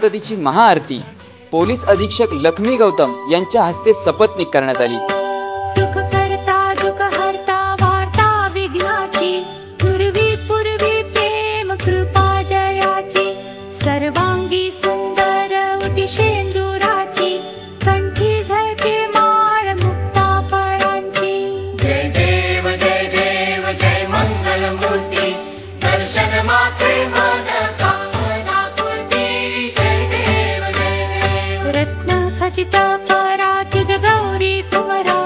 सप्ततीची महाआरती पोलीस अधीक्षक लक्ष्मी गौतम यांच्या हस्ते सपत्नीक करण्यात आली। सर्वांगी सुंदर उटी शेंदुराची कंठी झळके माळ मुक्ता फळांची। जय देव जय मंगल मूर्ती दर्शन मात्रे मन कामना पूर्ती। जय देव रत्न खचित पराती गौरी कुंवरा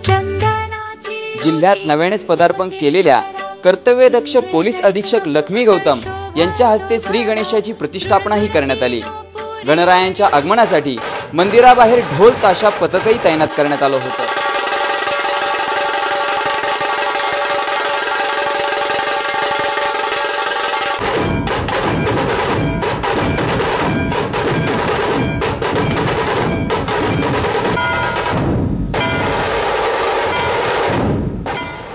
चंदनाची। जिल्ह्यात नव्यानेच पदार्पण केलेल्या कर्तव्यदक्ष पोलीस अधीक्षक लक्ष्मी गौतम यांच्या हस्ते श्री गणेशाची प्रतिष्ठापनाही करण्यात आली। गणरायांच्या आगमनासाठी मंदिराबाहेर ढोल ताशा पथकही तैनात करण्यात आलं होतं।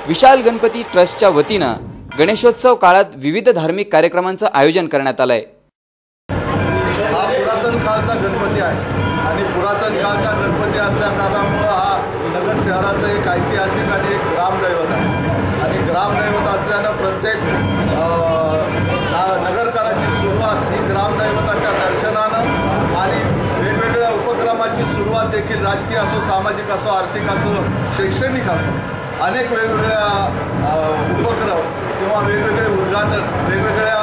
विशाल गणपती ट्रस्टच्या वतीनं गणेशोत्सव काळात विविध धार्मिक कार्यक्रमांचं आयोजन करण्यात आलंय। हा पुरातन काळचा गणपती आहे आणि पुरातन काळचा गणपती असल्या कारणामुळे हा नगर शहराचं एक ऐतिहासिक आणि एक ग्रामदैवत आहे आणि ग्रामदैवत असल्यानं प्रत्येक नगरकराची सुरुवात ही ग्रामदैवताच्या दर्शनानं आणि वेगवेगळ्या उपक्रमाची सुरुवात देखील राजकीय असो, सामाजिक असो, आर्थिक असो, शैक्षणिक असो अनेक वेगवेगळ्या उपक्रम किंवा वेगवेगळे उद्घाटन, वेगवेगळ्या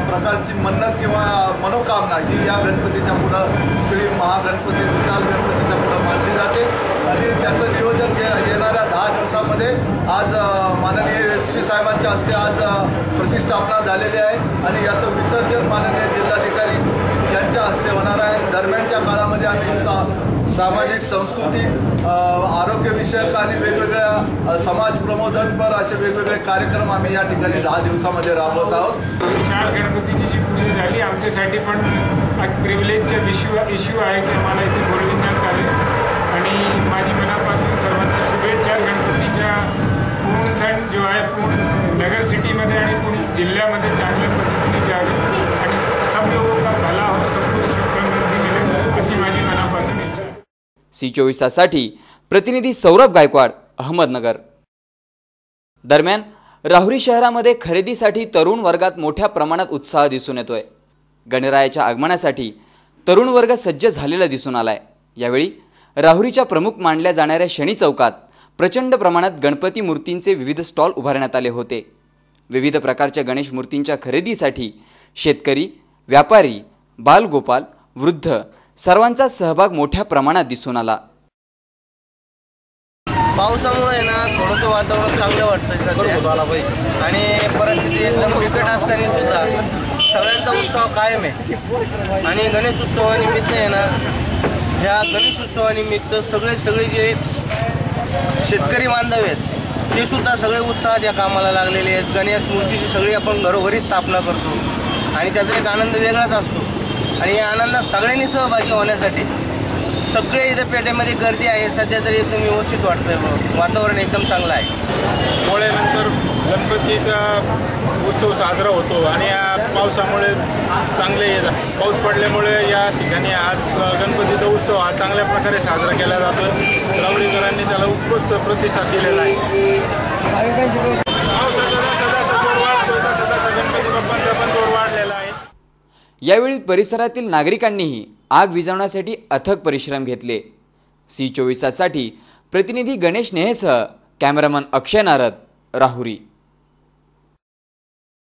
प्रकारची मन्नत किंवा मनोकामना ही या गणपतीच्या पुढं श्री महागणपती विशाल गणपतीच्या पुढं मांडली जाते आणि त्याचं नियोजन येणाऱ्या 10 दिवसामध्ये आज माननीय SP साहेबांच्या हस्ते आज प्रतिष्ठापना झालेली आहे आणि याचं विसर्जन माननीय जिल्हाधिकारी यांच्या हस्ते होणार आहे। दरम्यानच्या काळामध्ये आम्ही सामाजिक, सांस्कृतिक, आरोग्यविषयक आणि वेगवेगळ्या समाज प्रबोधनपर असे वेगवेगळे कार्यक्रम आम्ही या ठिकाणी 10 दिवसामध्ये राबवत आहोत। विशाल गणपतीची जी पूजा झाली आमच्यासाठी पण एक प्रिव्हिलेजचा इश्यू आहे की आम्हाला इथे बोलविण्यात आले आणि माझी मनापासून सर्वांना शुभेच्छा। गणपतीच्या पूर्ण सण जो आहे पूर्ण नगर सिटीमध्ये आणि पूर्ण जिल्ह्यामध्ये चांगल्या पद्धतीने जावे आणि सब लोगों का भला हो, सबको सुख समृद्धी मिले अशी माझी मनापासून इच्छा। C24 साठी प्रतिनिधी सौरभ गायकवाड, अहमदनगर। दरम्यान राहुरी शहरामध्ये खरेदीसाठी तरुण वर्गात मोठ्या प्रमाणात उत्साह दिसून येतोय। गणरायाच्या आगमनासाठी तरुण वर्ग सज्ज झालेला दिसून आलाय। यावेळी राहुरीच्या प्रमुख मानल्या जाणाऱ्या शनी चौकात प्रचंड प्रमाणात गणपती मूर्तींचे विविध स्टॉल उभारण्यात आले होते। विविध प्रकारच्या गणेश मूर्तींच्या खरेदीसाठी शेतकरी, व्यापारी, बालगोपाल, वृद्ध सर्वांचा सहभाग मोठ्या प्रमाणात दिसून आला। पावसामुळे ना थोडंसं वातावरण चांगलं वाटतं आणि परिस्थिती एकदम बिकट असताना सुद्धा सगळ्यांचा उत्साह कायम आहे आणि गणेश उत्सवानिमित्त आहे ना, ह्या गणेश उत्सवानिमित्त सगळे जे शेतकरी बांधव आहेत ते सुद्धा सगळे उत्साहात या कामाला लागलेले आहेत। गणेश मूर्तीची सगळी आपण घरोघरी स्थापना करतो आणि त्याचा एक आनंद वेगळाच असतो आणि या आनंदात सगळ्यांनी सहभागी होण्यासाठी सगळे इथं पेठेमध्ये गर्दी आहे। सध्या तरी एकदम व्यवस्थित वाटतं, वातावरण एकदम चांगलं आहे। पोळ्यानंतर गणपतीचा उत्सव साजरा होतो आणि या पावसामुळे चांगले पाऊस पडल्यामुळे या ठिकाणी आज गणपतीचा उत्सव हा चांगल्या प्रकारे साजरा केला जातो। राहुरीकरांनी त्याला उत्कृष्ट प्रतिसाद दिलेला आहे। पावसाचा जसा जोर वाढतो तसा गणपती बाप्पांचा पण जोर वाढलेला आहे। यावेळी परिसरातील नागरिकांनीही आग विझवण्यासाठी अथक परिश्रम घेतले। C24 साठी प्रतिनिधी गणेश नेहेसह कॅमेरामन अक्षय नारद, राहुरी।